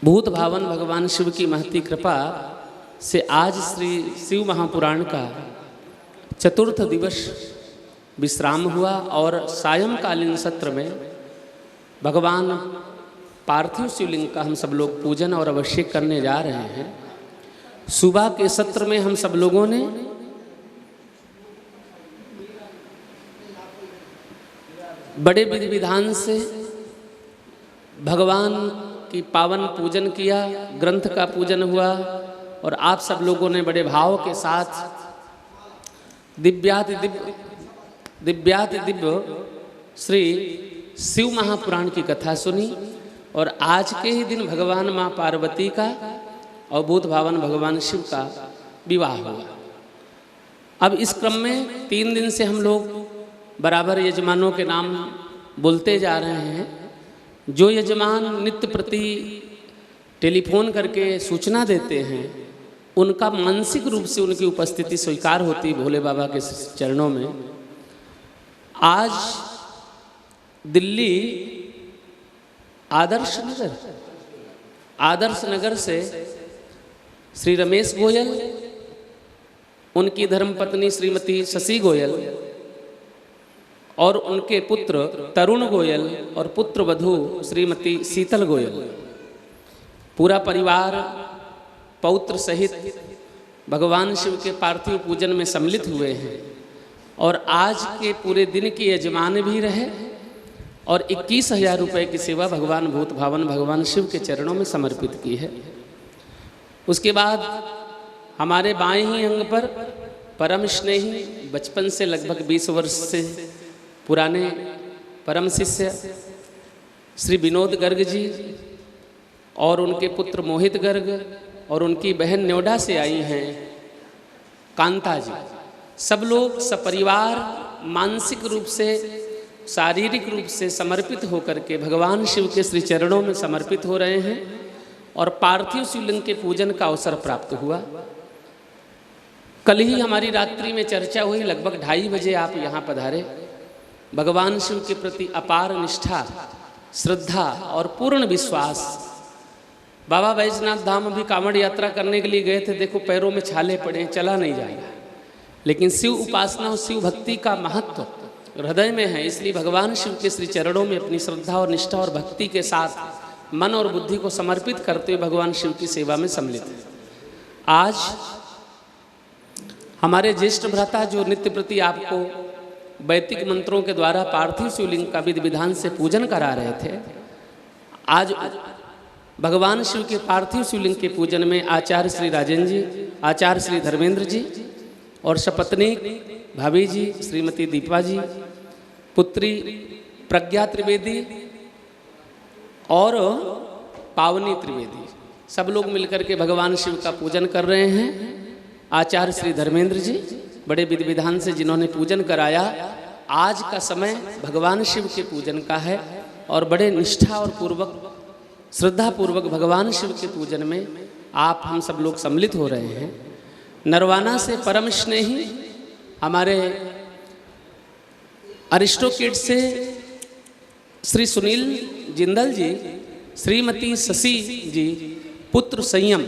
भूत भावन भगवान शिव की महती कृपा से आज श्री शिव महापुराण का चतुर्थ दिवस विश्राम हुआ और सायंकालीन सत्र में भगवान पार्थिव शिवलिंग का हम सब लोग पूजन और अभिषेक करने जा रहे हैं। सुबह के सत्र में हम सब लोगों ने बड़े विधि विधान से भगवान की पावन पूजन किया, ग्रंथ का पूजन हुआ और आप सब लोगों ने बड़े भाव के साथ दिव्याति दिव्य श्री शिव महापुराण की कथा सुनी। और आज के ही दिन भगवान माँ पार्वती का और भूत भावन भगवान शिव का विवाह हुआ। अब इस क्रम में 3 दिन से हम लोग बराबर यजमानों के नाम बोलते जा रहे हैं। जो यजमान नित्य प्रति टेलीफोन करके सूचना देते हैं उनका मानसिक रूप से उनकी उपस्थिति स्वीकार होती भोले बाबा के चरणों में। आज दिल्ली आदर्श नगर से श्री रमेश गोयल, उनकी धर्मपत्नी श्रीमती शशि गोयल और उनके पुत्र तरुण गोयल और पुत्र वधू श्रीमती शीतल गोयल, पूरा परिवार पौत्र सहित भगवान शिव के पार्थिव पूजन में सम्मिलित हुए हैं। और आज के पूरे दिन की यजमान भी रहे और 21,000 रुपये की सेवा भगवान भूत भावन भगवान शिव के चरणों में समर्पित की है। उसके बाद हमारे बाएं ही अंग पर परम स्नेही, बचपन से लगभग 20 वर्ष से पुराने परम शिष्य श्री विनोद गर्ग जी और उनके पुत्र मोहित गर्ग और उनकी बहन नोएडा से आई हैं कांता जी, सब लोग सपरिवार मानसिक रूप से शारीरिक रूप से समर्पित होकर के भगवान शिव के श्री चरणों में समर्पित हो रहे हैं। और पार्थिव शिवलिंग के पूजन का अवसर प्राप्त हुआ। कल ही हमारी रात्रि में चर्चा हुई, लगभग 2:30 बजे आप यहाँ पधारे। भगवान शिव के प्रति अपार निष्ठा, श्रद्धा और पूर्ण विश्वास। बाबा बैजनाथ धाम अभी कांवड़ यात्रा करने के लिए गए थे, देखो पैरों में छाले पड़े, चला नहीं जाएगा। लेकिन शिव उपासना और शिव भक्ति का महत्व हृदय में है, इसलिए भगवान शिव के श्री चरणों में अपनी श्रद्धा और निष्ठा और भक्ति के साथ मन और बुद्धि को समर्पित करते हुए भगवान शिव की सेवा में सम्मिलित है। आज हमारे ज्येष्ठ भ्राता जो नित्य प्रति आपको वैदिक मंत्रों के द्वारा पार्थिव शिवलिंग का विधि विधान से पूजन करा रहे थे, आज भगवान शिव के पार्थिव शिवलिंग के पूजन में आचार्य श्री राजेंद्र जी, आचार्य श्री धर्मेंद्र जी और सपत्नी भाभी जी श्रीमती दीपा जी, पुत्री प्रज्ञा त्रिवेदी और पावनी त्रिवेदी, सब लोग मिलकर के भगवान शिव का पूजन कर रहे हैं। आचार्य श्री धर्मेंद्र जी बड़े विधि विधान से जिन्होंने पूजन कराया। आज का समय भगवान शिव के पूजन का है और बड़े निष्ठा और पूर्वक श्रद्धा पूर्वक भगवान शिव के पूजन में आप हम सब लोग सम्मिलित हो रहे हैं। नरवाना से परम स्नेही हमारे अरिस्टोकिड से श्री सुनील जिंदल जी, श्रीमती शशि जी, पुत्र संयम,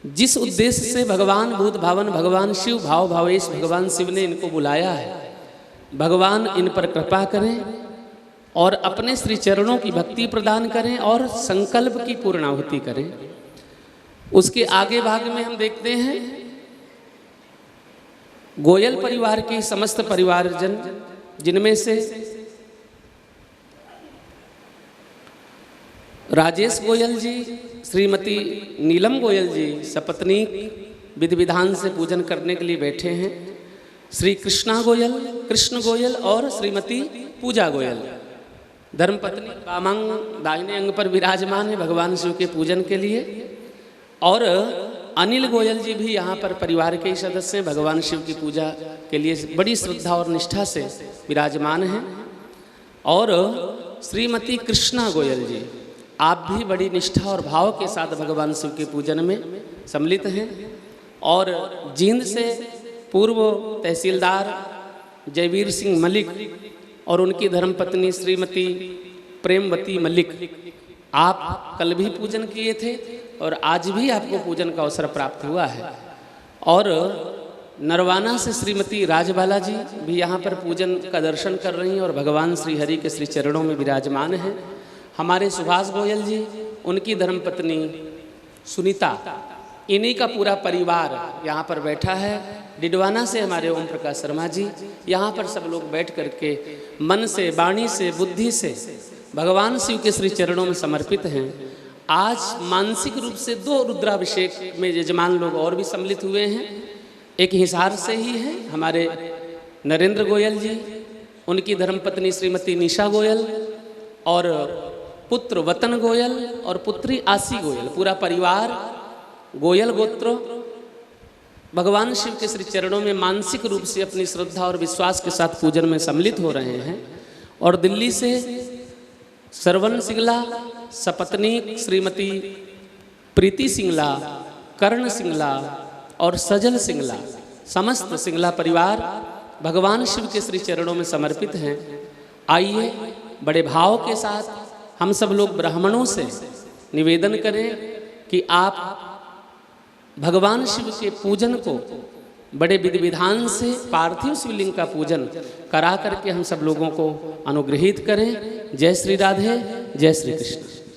जिस उद्देश्य से भगवान भूत भावन भगवान शिव भाव भावेश भगवान शिव ने इनको बुलाया है, भगवान इन पर कृपा करें और अपने श्री चरणों की भक्ति प्रदान करें और संकल्प की पूर्णाहुति करें। उसके आगे भाग में हम देखते हैं गोयल परिवार के समस्त परिवारजन, जिनमें से राजेश गोयल जी, श्रीमती नीलम गोयल जी सपत्नी विधि विधान से पूजन करने के लिए बैठे हैं। श्री कृष्ण गोयल और श्रीमती पूजा गोयल धर्मपत्नी वामांग दाहिने अंग पर विराजमान है भगवान शिव के पूजन के लिए। और अनिल गोयल जी भी यहाँ पर परिवार के ही सदस्य हैं, भगवान शिव की पूजा के लिए बड़ी श्रद्धा और निष्ठा से विराजमान हैं। और श्रीमती कृष्णा गोयल जी, आप भी बड़ी निष्ठा और भाव के साथ भगवान शिव के पूजन में सम्मिलित हैं। और जींद से पूर्व तहसीलदार जयवीर सिंह मलिक और उनकी धर्मपत्नी श्रीमती प्रेमवती मलिक, आप कल भी पूजन किए थे और आज भी आपको पूजन का अवसर प्राप्त हुआ है। और नरवाना से श्रीमती राजबाला जी भी यहाँ पर पूजन का दर्शन कर रही हैं और भगवान श्री हरि के श्री चरणों में विराजमान हैं। हमारे सुभाष गोयल जी, उनकी धर्मपत्नी सुनीता, इन्हीं का पूरा परिवार यहाँ पर बैठा है। डिडवाना से हमारे ओम प्रकाश शर्मा जी, यहाँ पर सब लोग बैठ करके मन से, वाणी से, बुद्धि से भगवान शिव के श्री चरणों में समर्पित हैं। आज मानसिक रूप से 2 रुद्राभिषेक में यजमान लोग और भी सम्मिलित हुए हैं। एक हिसार से ही है हमारे नरेंद्र गोयल जी, उनकी धर्मपत्नी श्रीमती निशा गोयल और पुत्र वतन गोयल और पुत्री आशी गोयल, पूरा परिवार गोयल गोत्र भगवान शिव के श्री चरणों में मानसिक रूप से अपनी श्रद्धा और विश्वास के साथ पूजन में सम्मिलित हो रहे हैं। और दिल्ली से श्रवण सिंगला, सपत्नी श्रीमती प्रीति सिंगला, कर्ण सिंगला और सजल सिंगला, समस्त सिंगला परिवार भगवान शिव के श्री चरणों में समर्पित हैं। आइए बड़े भाव के साथ हम सब लोग ब्राह्मणों से निवेदन करें कि आप भगवान शिव के पूजन को बड़े विधि विधान से पार्थिव शिवलिंग का पूजन करा करके हम सब लोगों को अनुग्रहित करें। जय श्री राधे, जय श्री कृष्ण।